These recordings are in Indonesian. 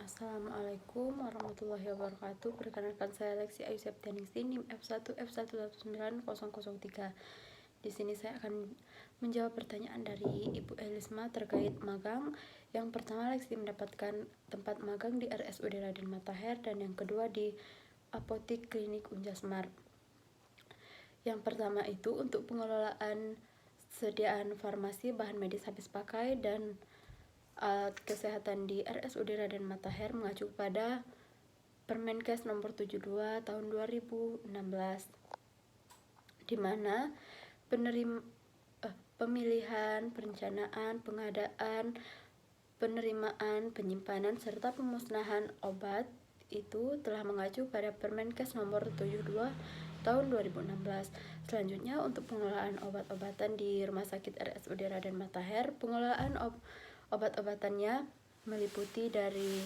Assalamualaikum warahmatullahi wabarakatuh. Perkenalkan, saya Lexi Ayu Septianingsi, NIM F1 F1190003. Di sini saya akan menjawab pertanyaan dari Ibu Elisma terkait magang. Yang pertama, Lexi mendapatkan tempat magang di RSUD Raden Matahir, dan yang kedua di Apotik Klinik Unjasmart. Yang pertama itu untuk pengelolaan sediaan farmasi, bahan medis habis pakai, dan alat kesehatan di RSUD Raden Matahir mengacu pada Permenkes nomor 72 tahun 2016, di mana pemilihan, perencanaan, pengadaan, penerimaan, penyimpanan, serta pemusnahan obat itu telah mengacu pada Permenkes nomor 72 tahun 2016. Selanjutnya, untuk pengelolaan obat-obatan di Rumah Sakit RSUD Raden Matahir, pengelolaan obat-obatannya meliputi dari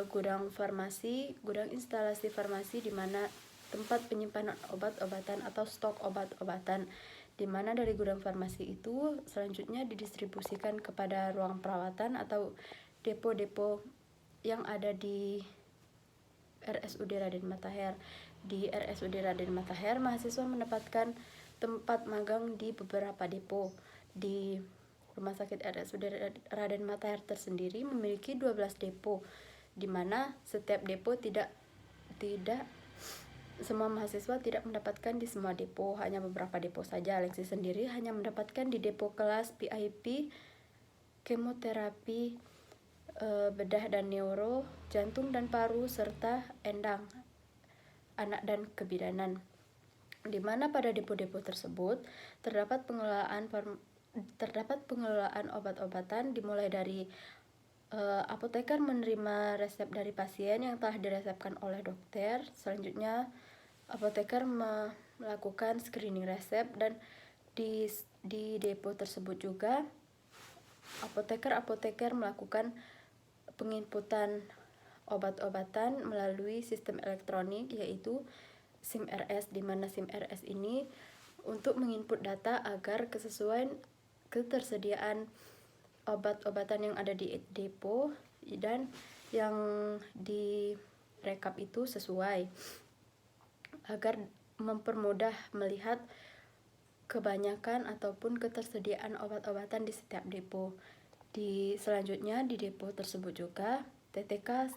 gudang farmasi, gudang instalasi farmasi, di mana tempat penyimpanan obat-obatan atau stok obat-obatan, di mana dari gudang farmasi itu selanjutnya didistribusikan kepada ruang perawatan atau depo-depo yang ada di RSUD Raden Matahir. Di RSUD Raden Matahir, mahasiswa mendapatkan tempat magang di beberapa depo. Di Rumah Sakit RSUD Raden Matahir tersendiri memiliki 12 depo, di mana setiap depo tidak semua mahasiswa tidak mendapatkan di semua depo, hanya beberapa depo saja. Lexi sendiri hanya mendapatkan di depo kelas VIP, kemoterapi, bedah dan neuro, jantung dan paru, serta endang, anak dan kebidanan, di mana pada depo-depo tersebut terdapat pengelolaan obat-obatan, dimulai dari apoteker menerima resep dari pasien yang telah diresepkan oleh dokter. Selanjutnya, apoteker melakukan screening resep, dan di depo tersebut juga apoteker melakukan penginputan obat-obatan melalui sistem elektronik, yaitu SIM RS, di mana SIM RS ini untuk menginput data agar ketersediaan obat-obatan yang ada di depo dan yang direkap itu sesuai, agar mempermudah melihat kebanyakan ataupun ketersediaan obat-obatan di setiap depo. Selanjutnya di depo tersebut juga TTK,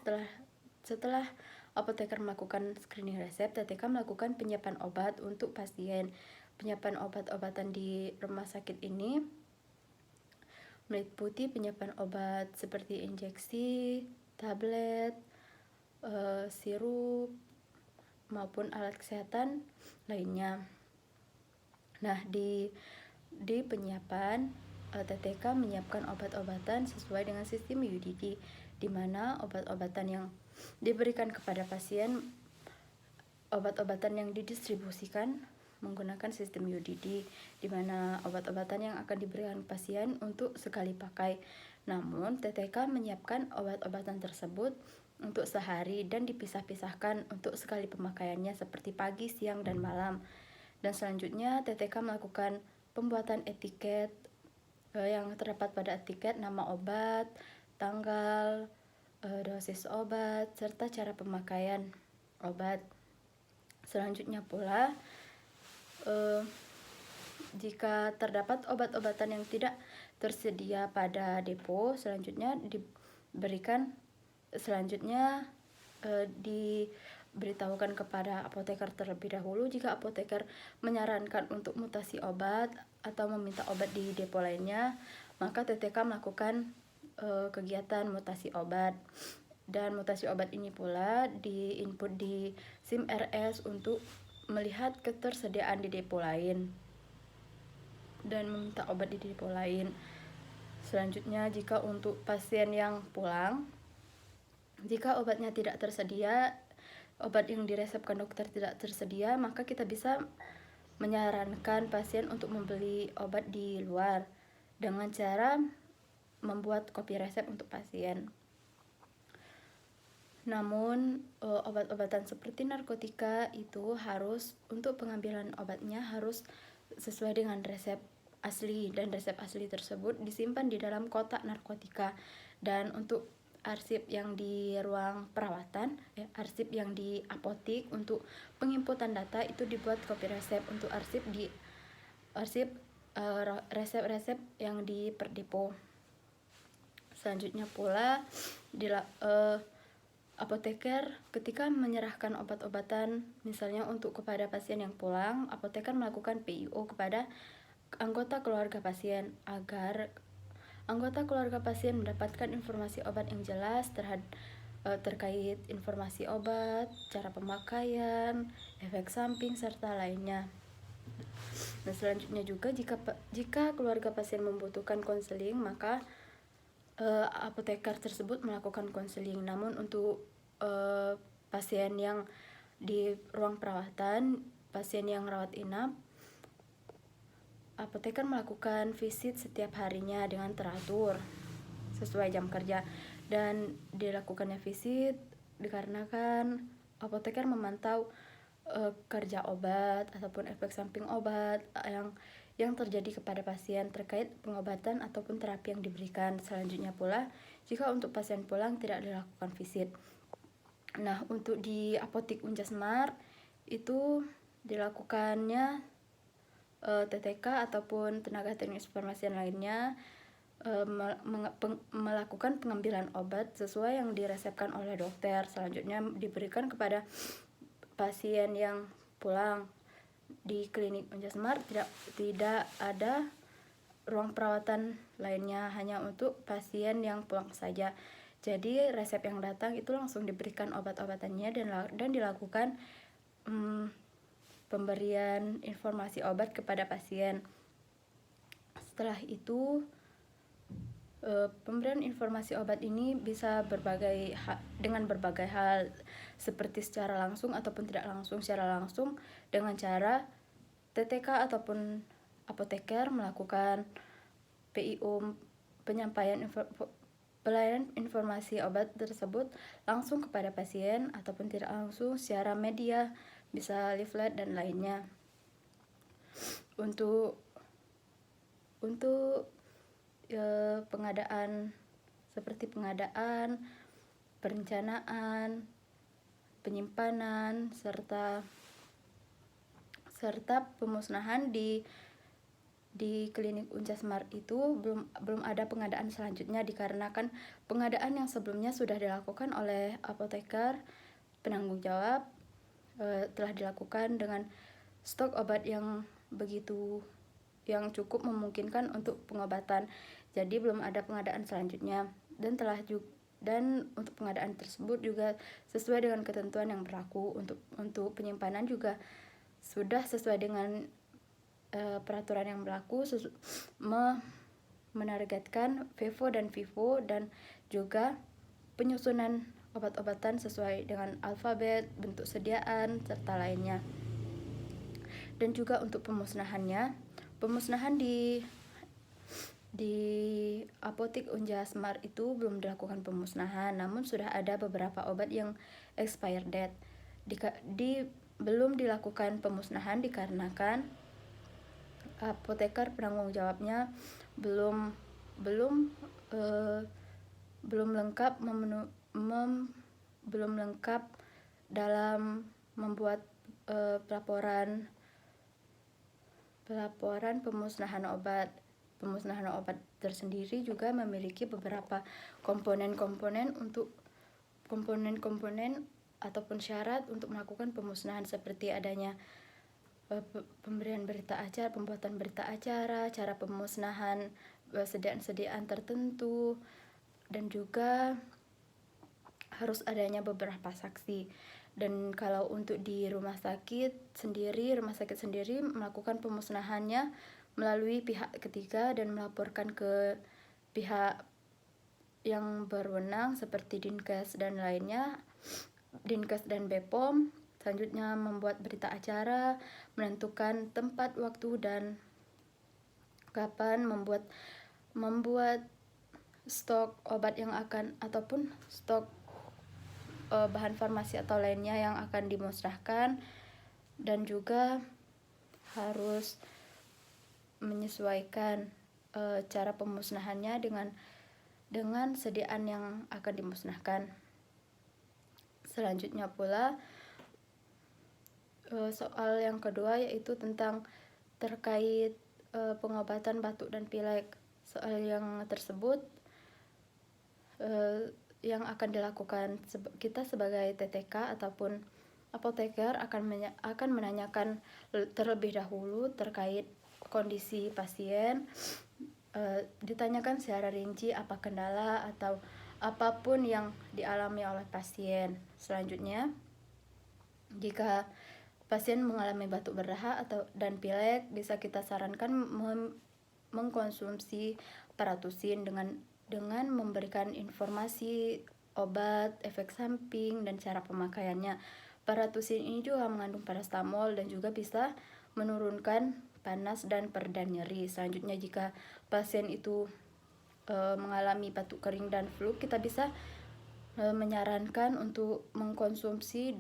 setelah apoteker melakukan screening resep, TTK melakukan penyiapan obat untuk pasien. Penyiapan obat-obatan di rumah sakit ini meliputi penyiapan obat seperti injeksi, tablet, sirup, maupun alat kesehatan lainnya. Nah, di penyiapan, TTK menyiapkan obat-obatan sesuai dengan sistem UDD, di mana obat-obatan yang diberikan kepada pasien, obat-obatan yang didistribusikan menggunakan sistem UDD, di mana obat-obatan yang akan diberikan pasien untuk sekali pakai. Namun, TTK menyiapkan obat-obatan tersebut untuk sehari dan dipisah-pisahkan untuk sekali pemakaiannya, seperti pagi, siang, dan malam. Dan selanjutnya, TTK melakukan pembuatan etiket yang terdapat pada etiket nama obat, tanggal, dosis obat, serta cara pemakaian obat. Selanjutnya pula, jika terdapat obat-obatan yang tidak tersedia pada depo, diberitahukan kepada apoteker terlebih dahulu. Jika apoteker menyarankan untuk mutasi obat atau meminta obat di depo lainnya, maka TTK melakukan kegiatan mutasi obat. Dan mutasi obat ini pula diinput di SIM RS untuk melihat ketersediaan di depo lain dan meminta obat di depo lain. Selanjutnya, jika untuk pasien yang pulang, jika obatnya tidak tersedia, obat yang diresepkan dokter tidak tersedia, maka kita bisa menyarankan pasien untuk membeli obat di luar dengan cara membuat kopi resep untuk pasien. Namun, obat-obatan seperti narkotika itu harus, untuk pengambilan obatnya harus sesuai dengan resep asli, dan resep asli tersebut disimpan di dalam kotak narkotika. Dan untuk arsip yang di ruang perawatan, arsip yang di apotik untuk penginputan data itu dibuat copy resep. Untuk arsip resep-resep yang di perdepo. Selanjutnya pula apoteker ketika menyerahkan obat-obatan misalnya kepada pasien yang pulang, apoteker melakukan PIO kepada anggota keluarga pasien agar anggota keluarga pasien mendapatkan informasi obat yang jelas terkait informasi obat, cara pemakaian, efek samping, serta lainnya. Nah, selanjutnya juga jika keluarga pasien membutuhkan konseling, maka apoteker tersebut melakukan konseling. Namun untuk pasien yang di ruang perawatan, pasien yang rawat inap, apoteker melakukan visit setiap harinya dengan teratur sesuai jam kerja. Dan dilakukannya visit dikarenakan apoteker memantau kerja obat ataupun efek samping obat yang terjadi kepada pasien terkait pengobatan ataupun terapi yang diberikan. Selanjutnya pula, jika untuk pasien pulang tidak dilakukan visit. Nah, untuk di apotik Unjasmart itu dilakukannya TTK ataupun tenaga teknik informasi lainnya melakukan pengambilan obat sesuai yang diresepkan oleh dokter. Selanjutnya diberikan kepada pasien yang pulang. Di klinik Unjasmart tidak ada ruang perawatan lainnya, hanya untuk pasien yang pulang saja. Jadi resep yang datang itu langsung diberikan obat-obatannya dan dilakukan pemberian informasi obat kepada pasien. Setelah itu pemberian informasi obat ini bisa dengan berbagai hal, seperti secara langsung ataupun tidak langsung. Secara langsung dengan cara TTK ataupun apoteker melakukan PIO, penyampaian pelayanan informasi obat tersebut langsung kepada pasien, ataupun tidak langsung secara media, bisa leaflet dan lainnya. Untuk pengadaan seperti pengadaan, perencanaan, penyimpanan, serta pemusnahan di klinik Unjasmart itu belum ada pengadaan selanjutnya, dikarenakan pengadaan yang sebelumnya sudah dilakukan oleh apoteker penanggung jawab telah dilakukan dengan stok obat yang cukup memungkinkan untuk pengobatan. Jadi belum ada pengadaan selanjutnya, dan untuk pengadaan tersebut juga sesuai dengan ketentuan yang berlaku. Untuk penyimpanan juga sudah sesuai dengan peraturan yang berlaku, menargetkan FIFO dan FIFO, dan juga penyusunan obat-obatan sesuai dengan alfabet, bentuk sediaan, serta lainnya. Dan juga untuk pemusnahan di apotik Unjasmart itu belum dilakukan pemusnahan, namun sudah ada beberapa obat yang expired date. Belum dilakukan pemusnahan dikarenakan apoteker penanggung jawabnya belum lengkap dalam membuat pelaporan pemusnahan obat. Pemusnahan obat tersendiri juga memiliki beberapa komponen ataupun syarat untuk melakukan pemusnahan, seperti adanya pemberian berita acara, pembuatan berita acara, cara pemusnahan, sediaan tertentu, dan juga harus adanya beberapa saksi. Dan kalau untuk di rumah sakit sendiri melakukan pemusnahannya melalui pihak ketiga dan melaporkan ke pihak yang berwenang seperti Dinkes dan lainnya, Dinkes dan BPOM. Selanjutnya membuat berita acara, menentukan tempat, waktu, dan kapan, membuat stok obat yang akan ataupun stok bahan farmasi atau lainnya yang akan dimusnahkan, dan juga harus menyesuaikan cara pemusnahannya dengan dengan sediaan yang akan dimusnahkan. Selanjutnya pula soal yang kedua yaitu tentang terkait pengobatan batuk dan pilek. Soal yang tersebut yang akan dilakukan kita sebagai TTK ataupun apoteker akan menanyakan terlebih dahulu terkait kondisi pasien, ditanyakan secara rinci apa kendala atau apapun yang dialami oleh pasien. Selanjutnya, jika pasien mengalami batuk berdahak dan pilek, bisa kita sarankan mengkonsumsi paratusin dengan memberikan informasi obat, efek samping, dan cara pemakaiannya. Paratusin ini juga mengandung paracetamol dan juga bisa menurunkan panas dan pereda nyeri. Selanjutnya, jika pasien itu mengalami batuk kering dan flu, kita bisa menyarankan untuk mengkonsumsi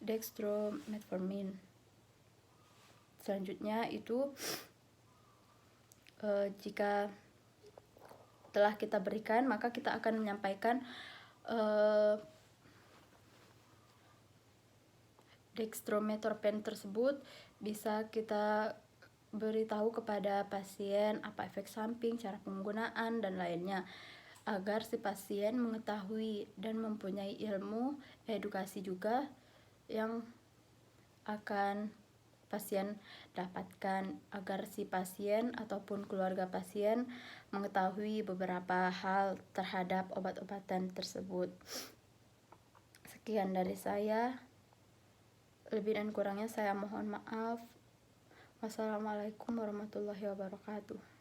dextrometformin. Selanjutnya itu jika telah kita berikan, maka kita akan menyampaikan dextromethorphan tersebut bisa kita beritahu kepada pasien apa efek samping, cara penggunaan, dan lainnya, agar si pasien mengetahui dan mempunyai ilmu edukasi juga yang akan pasien dapatkan, agar si pasien ataupun keluarga pasien mengetahui beberapa hal terhadap obat-obatan tersebut. Sekian dari saya. Lebih dan kurangnya saya mohon maaf. Wassalamualaikum warahmatullahi wabarakatuh.